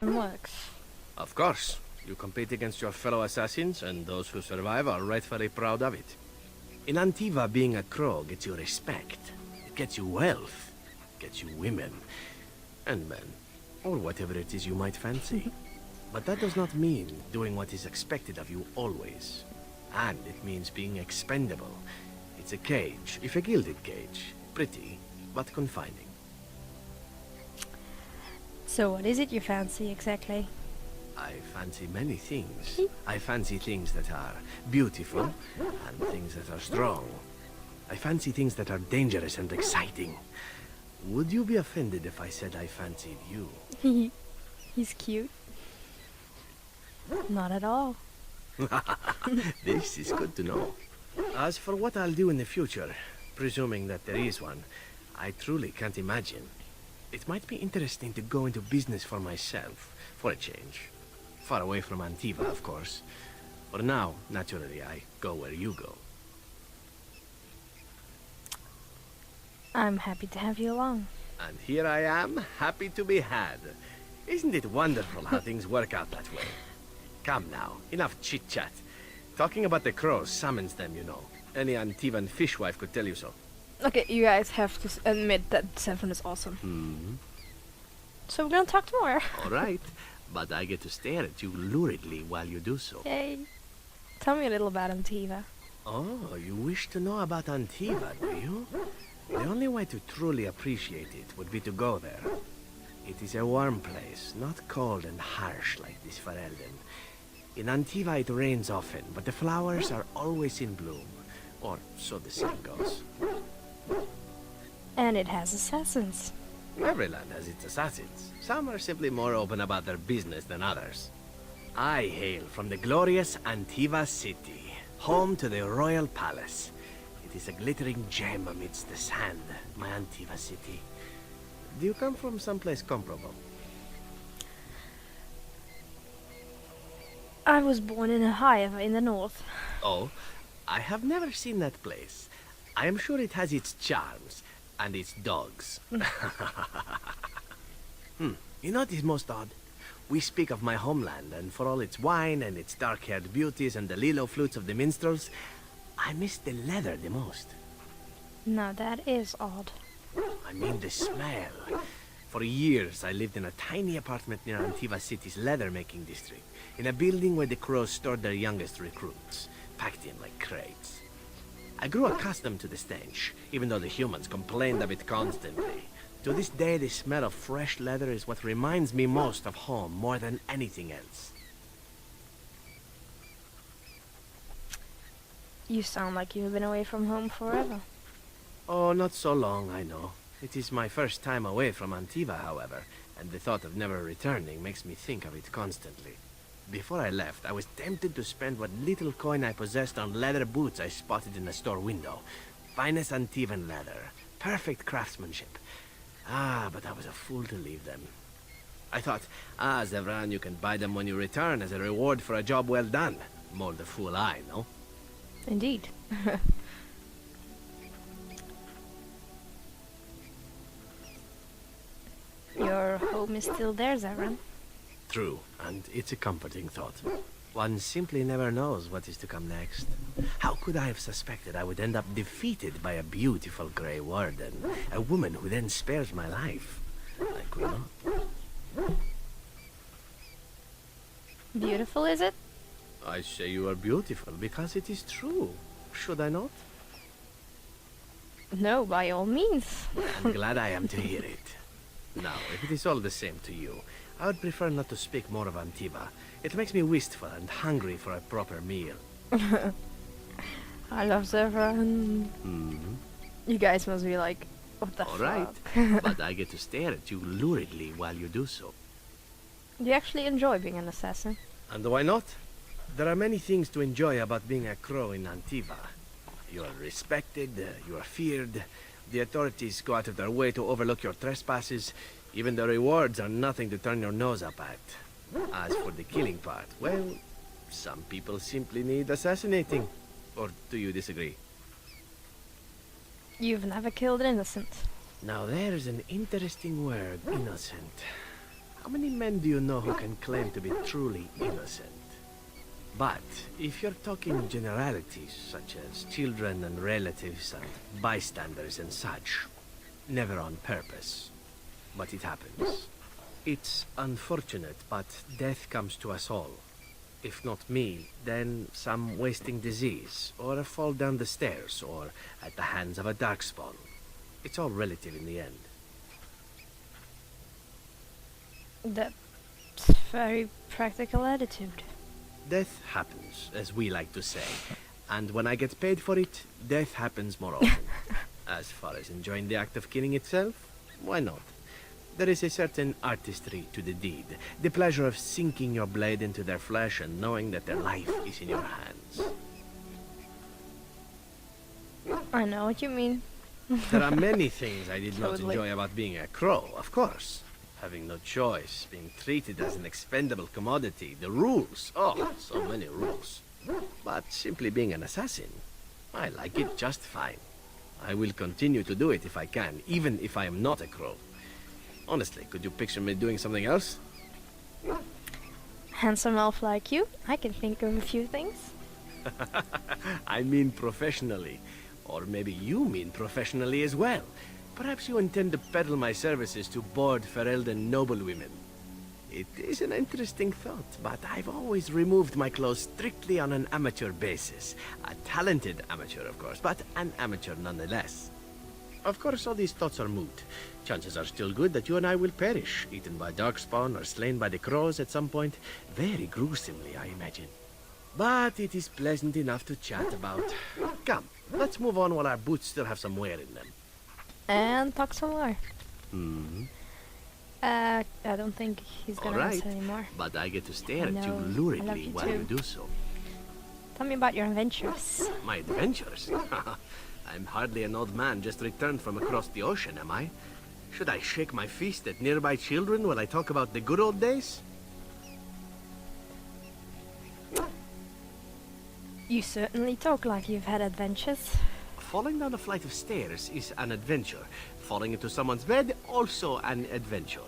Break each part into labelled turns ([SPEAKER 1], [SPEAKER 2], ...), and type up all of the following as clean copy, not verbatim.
[SPEAKER 1] works.
[SPEAKER 2] Of course. You compete against your fellow assassins, and those who survive are rightfully proud of it. In Antiva, being a crow gets you respect. It gets you wealth. It gets you women. And men. Or whatever it is you might fancy. But that does not mean doing what is expected of you always. And it means being expendable. It's a cage, if a gilded cage. Pretty, but confining.
[SPEAKER 1] So what is it you fancy exactly?
[SPEAKER 2] I fancy many things. I fancy things that are beautiful, and things that are strong. I fancy things that are dangerous and exciting. Would you be offended if I said I fancied you?
[SPEAKER 1] He's cute. Not at all.
[SPEAKER 2] This is good to know. As for what I'll do in the future, presuming that there is one, I truly can't imagine. It might be interesting to go into business for myself, for a change. Far away from Antiva, of course. For now, naturally, I go where you go.
[SPEAKER 1] I'm happy to have you along.
[SPEAKER 2] And here I am, happy to be had. Isn't it wonderful how things work out that way? Come now, enough chit-chat. Talking about the crows summons them, you know. Any Antivan fishwife could tell you so.
[SPEAKER 1] Okay, you guys have to admit that Zevran is awesome. So we're gonna talk more.
[SPEAKER 2] All right, but I get to stare at you luridly while you do so.
[SPEAKER 1] Yay. Tell me a little about Antiva.
[SPEAKER 2] Oh, you wish to know about Antiva, do you? The only way to truly appreciate it would be to go there. It is a warm place, not cold and harsh like this Ferelden. In Antiva it rains often, but the flowers are always in bloom. Or so the saying goes.
[SPEAKER 1] And it has assassins.
[SPEAKER 2] Every land has its assassins. Some are simply more open about their business than others. I hail from the glorious Antiva city, home to the royal palace. It is a glittering gem amidst the sand, my Antiva city. Do you come from someplace comparable?
[SPEAKER 1] I was born in a hive in the north.
[SPEAKER 2] Oh, I have never seen that place. I am sure it has its charms, and its dogs. You know what is most odd? We speak of my homeland, and for all its wine and its dark-haired beauties and the lilo flutes of the minstrels, I miss the leather the most.
[SPEAKER 1] Now that is odd.
[SPEAKER 2] I mean the smell. For years, I lived in a tiny apartment near Antiva City's leather-making district, in a building where the crows stored their youngest recruits, packed in like crates. I grew accustomed to the stench, even though the humans complained of it constantly. To this day, the smell of fresh leather is what reminds me most of home, more than anything else.
[SPEAKER 1] You sound like you've been away from home forever.
[SPEAKER 2] Oh, not so long, I know. It is my first time away from Antiva, however, and the thought of never returning makes me think of it constantly. Before I left, I was tempted to spend what little coin I possessed on leather boots I spotted in a store window. Finest Antivan leather. Perfect craftsmanship. But I was a fool to leave them. I thought, Zevran, you can buy them when you return as a reward for a job well done. More the fool I, no?
[SPEAKER 1] Indeed. Your home is still there, Zevran.
[SPEAKER 2] True, and it's a comforting thought. One simply never knows what is to come next. How could I have suspected I would end up defeated by a beautiful grey warden, a woman who then spares my life? I could not.
[SPEAKER 1] Beautiful, is it?
[SPEAKER 2] I say you are beautiful because it is true. Should I not?
[SPEAKER 1] No, by all means.
[SPEAKER 2] I'm glad I am to hear it. Now, if it is all the same to you, I would prefer not to speak more of Antiva. It makes me wistful and hungry for a proper meal.
[SPEAKER 1] I love Zevran. You guys must be like, what the
[SPEAKER 2] All right,
[SPEAKER 1] fuck?
[SPEAKER 2] but I get to stare at you luridly while you do so.
[SPEAKER 1] Do you actually enjoy being an assassin?
[SPEAKER 2] And why not? There are many things to enjoy about being a crow in Antiva. You are respected, you are feared. The authorities go out of their way to overlook your trespasses. Even the rewards are nothing to turn your nose up at. As for the killing part, well, some people simply need assassinating. Or do you disagree?
[SPEAKER 1] You've never killed an innocent.
[SPEAKER 2] Now there's an interesting word, innocent. How many men do you know who can claim to be truly innocent? But if you're talking generalities, such as children and relatives and bystanders and such, never on purpose. But it happens. It's unfortunate, but death comes to us all. If not me, then some wasting disease, or a fall down the stairs, or at the hands of a darkspawn. It's all relative in the end.
[SPEAKER 1] That's very practical attitude.
[SPEAKER 2] Death happens, as we like to say. And when I get paid for it, death happens more often. As far as enjoying the act of killing itself, why not? There is a certain artistry to the deed. The pleasure of sinking your blade into their flesh and knowing that their life is in your hands.
[SPEAKER 1] I know what you mean.
[SPEAKER 2] There are many things I did not
[SPEAKER 1] Totally.
[SPEAKER 2] enjoy about being a crow, of course. Having no choice, being treated as an expendable commodity, the rules. Oh, so many rules. But simply being an assassin, I like it just fine. I will continue to do it if I can, even if I am not a crow. Honestly, could you picture me doing something else?
[SPEAKER 1] Handsome elf like you, I can think of a few things.
[SPEAKER 2] I mean professionally. Or maybe you mean professionally as well. Perhaps you intend to peddle my services to bored Ferelden noblewomen. It is an interesting thought, but I've always removed my clothes strictly on an amateur basis. A talented amateur, of course, but an amateur nonetheless. Of course, all these thoughts are moot. Chances are still good that you and I will perish, eaten by darkspawn or slain by the crows at some point. Very gruesomely, I imagine. But it is pleasant enough to chat about. Come, let's move on while our boots still have some wear in them.
[SPEAKER 1] And talk some more.
[SPEAKER 2] Hmm.
[SPEAKER 1] I don't think he's gonna
[SPEAKER 2] Alright,
[SPEAKER 1] answer anymore.
[SPEAKER 2] but I get to stare
[SPEAKER 1] I
[SPEAKER 2] at you
[SPEAKER 1] know. I love
[SPEAKER 2] luridly
[SPEAKER 1] you
[SPEAKER 2] while
[SPEAKER 1] too.
[SPEAKER 2] you do so.
[SPEAKER 1] Tell me about your adventures.
[SPEAKER 2] My adventures? I'm hardly an old man just returned from across the ocean, am I? Should I shake my fist at nearby children while I talk about the good old days?
[SPEAKER 1] You certainly talk like you've had adventures.
[SPEAKER 2] Falling down a flight of stairs is an adventure. Falling into someone's bed, also an adventure.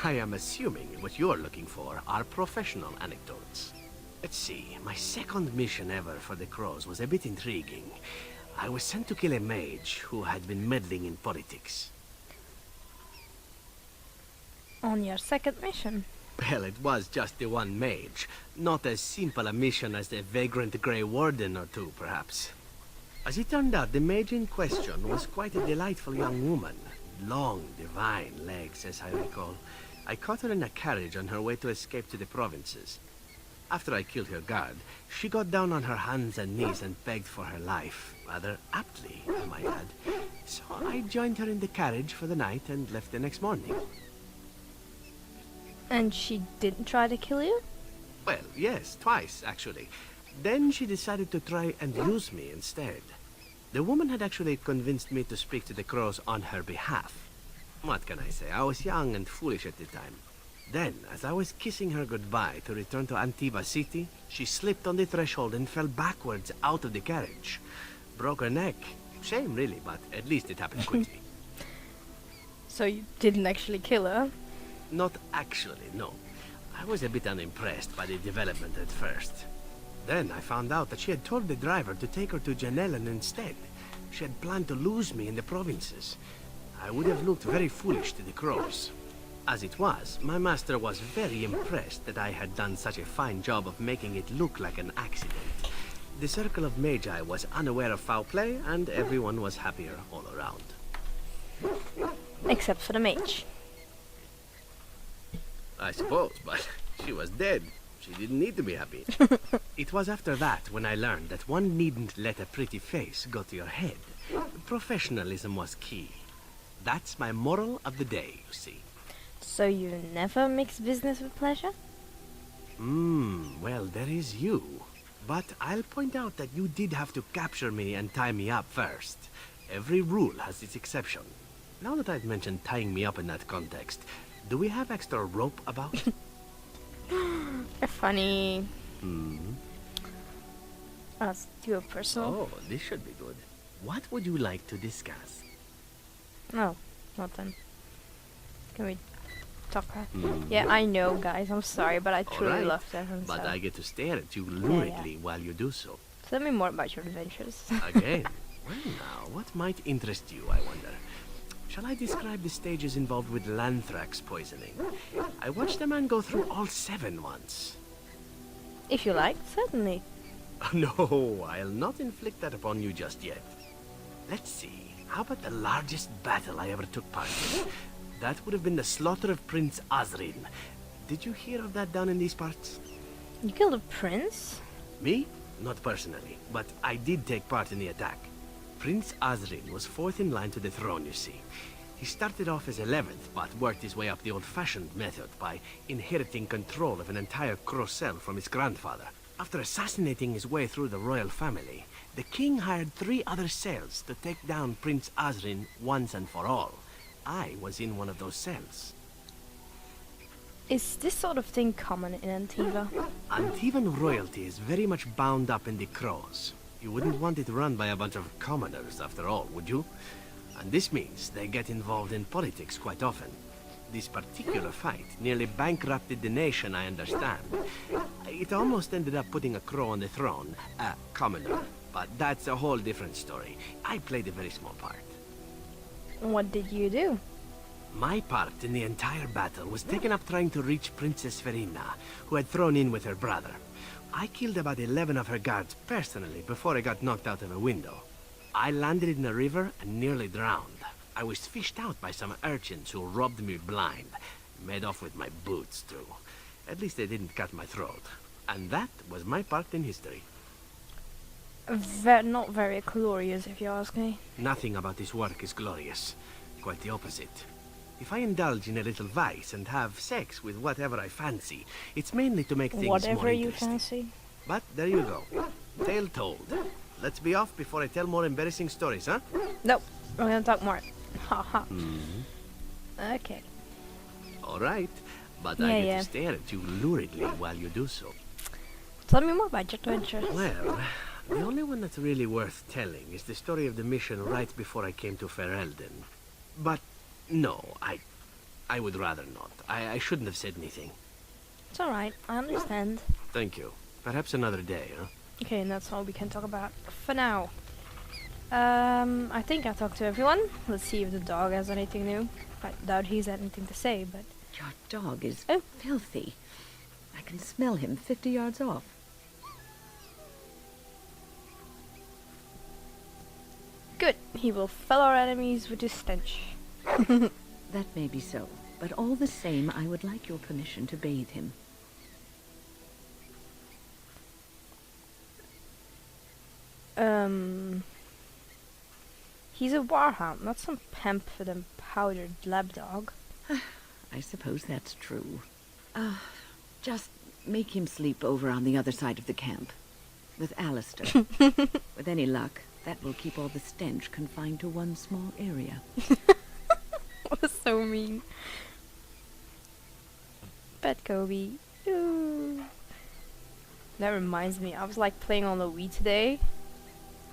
[SPEAKER 2] I am assuming what you're looking for are professional anecdotes. Let's see, my second mission ever for the Crows was a bit intriguing. I was sent to kill a mage who had been meddling in politics.
[SPEAKER 1] On your second mission.
[SPEAKER 2] Well, it was just the one mage. Not as simple a mission as the vagrant Grey Warden or two, perhaps. As it turned out, the mage in question was quite a delightful young woman. Long, divine legs, as I recall. I caught her in a carriage on her way to escape to the provinces. After I killed her guard, she got down on her hands and knees and begged for her life. Rather aptly, I might add. So I joined her in the carriage for the night and left the next morning.
[SPEAKER 1] And she didn't try to kill you?
[SPEAKER 2] Well, yes, twice, actually. Then she decided to try and use me instead. The woman had actually convinced me to speak to the Crows on her behalf. What can I say? I was young and foolish at the time. Then, as I was kissing her goodbye to return to Antiva City, she slipped on the threshold and fell backwards out of the carriage. Broke her neck. Shame, really, but at least it happened quickly.
[SPEAKER 1] So you didn't actually kill her?
[SPEAKER 2] Not actually, no. I was a bit unimpressed by the development at first. Then I found out that she had told the driver to take her to Janellen instead. She had planned to lose me in the provinces. I would have looked very foolish to the Crows. As it was, my master was very impressed that I had done such a fine job of making it look like an accident. The circle of Magi was unaware of foul play, and everyone was happier all around.
[SPEAKER 1] Except for the mage.
[SPEAKER 2] I suppose, but she was dead. She didn't need to be happy. It was after that when I learned that one needn't let a pretty face go to your head. Professionalism was key. That's my moral of the day, you see.
[SPEAKER 1] So you never mix business with pleasure?
[SPEAKER 2] Well, there is you. But I'll point out that you did have to capture me and tie me up first. Every rule has its exception. Now that I've mentioned tying me up in that context, do we have extra rope about?
[SPEAKER 1] You're funny. Let's do a personal.
[SPEAKER 2] Oh, this should be good. What would you like to discuss?
[SPEAKER 1] No, nothing. Can we Talker. Yeah, I know, guys. I'm sorry, but I truly
[SPEAKER 2] Alright,
[SPEAKER 1] love Zevran.
[SPEAKER 2] but
[SPEAKER 1] So.
[SPEAKER 2] I get to stare at you luridly while you do so.
[SPEAKER 1] Tell me more about your adventures.
[SPEAKER 2] Again? Well now, what might interest you, I wonder? Shall I describe the stages involved with Lanthrax poisoning? I watched a man go through all 7 once.
[SPEAKER 1] If you like, certainly.
[SPEAKER 2] No, I'll not inflict that upon you just yet. Let's see, how about the largest battle I ever took part in? That would have been the slaughter of Prince Azrin. Did you hear of that down in these parts?
[SPEAKER 1] You killed a prince?
[SPEAKER 2] Me? Not personally, but I did take part in the attack. Prince Azrin was 4th in line to the throne, you see. He started off as 11th, but worked his way up the old-fashioned method by inheriting control of an entire Crocel from his grandfather. After assassinating his way through the royal family, the king hired 3 other cells to take down Prince Azrin once and for all. I was in one of those cells.
[SPEAKER 1] Is this sort of thing common in Antiva?
[SPEAKER 2] Antivan royalty is very much bound up in the crows. You wouldn't want it run by a bunch of commoners, after all, would you? And this means they get involved in politics quite often. This particular fight nearly bankrupted the nation, I understand. It almost ended up putting a crow on the throne, a commoner. But that's a whole different story. I played a very small part.
[SPEAKER 1] What did you do?
[SPEAKER 2] My part in the entire battle was taken up trying to reach Princess Verina, who had thrown in with her brother. I killed about 11 of her guards personally before I got knocked out of a window. I landed in a river and nearly drowned. I was fished out by some urchins who robbed me blind. Made off with my boots, too. At least they didn't cut my throat. And that was my part in history.
[SPEAKER 1] Not very glorious, if you ask me.
[SPEAKER 2] Nothing about this work is glorious. Quite the opposite. If I indulge in a little vice and have sex with whatever I fancy, it's mainly to make things more
[SPEAKER 1] Whatever you
[SPEAKER 2] interesting.
[SPEAKER 1] fancy.
[SPEAKER 2] But there you go. Tale told. Let's be off before I tell more embarrassing stories, huh?
[SPEAKER 1] Nope, we're gonna talk more. Haha. Okay.
[SPEAKER 2] All right, but I get to stare at you luridly while you do so.
[SPEAKER 1] Tell me more about your adventures.
[SPEAKER 2] Well, the only one that's really worth telling is the story of the mission right before I came to Ferelden. But no, I would rather not. I shouldn't have said anything.
[SPEAKER 1] It's alright, I understand.
[SPEAKER 2] Thank you. Perhaps another day, huh?
[SPEAKER 1] Okay, and that's all we can talk about for now. I think I talked to everyone. Let's see if the dog has anything new. I doubt he's had anything to say, but...
[SPEAKER 3] Your dog is filthy. I can smell him 50 yards off.
[SPEAKER 1] Good. He will fell our enemies with his stench.
[SPEAKER 3] That may be so, but all the same, I would like your permission to bathe him.
[SPEAKER 1] He's a warhound, not some pampered and powdered lapdog.
[SPEAKER 3] I suppose that's true. Just make him sleep over on the other side of the camp. With Alistair. With any luck, that will keep all the stench confined to one small area.
[SPEAKER 1] That was so mean. Pet Kobe. Ooh. That reminds me, I was like playing on the Wii today.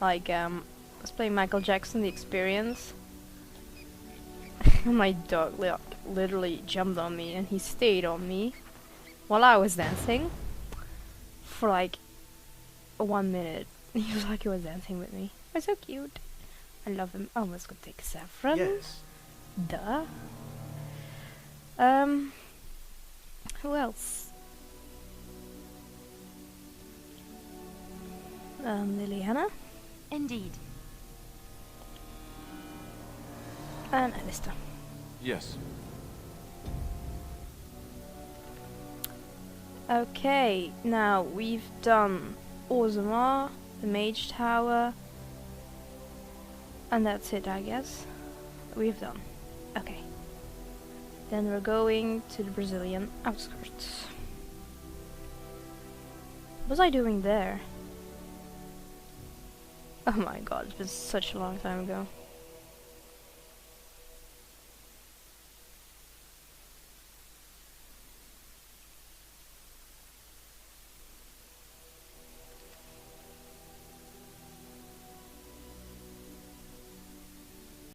[SPEAKER 1] Like, I was playing Michael Jackson, The Experience. And my dog literally jumped on me and he stayed on me while I was dancing for like 1 minute. He was like he was dancing with me. It was so cute. I love him. Oh, let's go take Zevran.
[SPEAKER 2] Yes.
[SPEAKER 1] Duh. Who else? Liliana?
[SPEAKER 4] Indeed.
[SPEAKER 1] And Alistair.
[SPEAKER 5] Yes.
[SPEAKER 1] Okay, now we've done Orzammar, the Mage Tower, and that's it, I guess. We've done. Okay. Then we're going to the Brazilian outskirts. What was I doing there? Oh my god, it's been such a long time ago.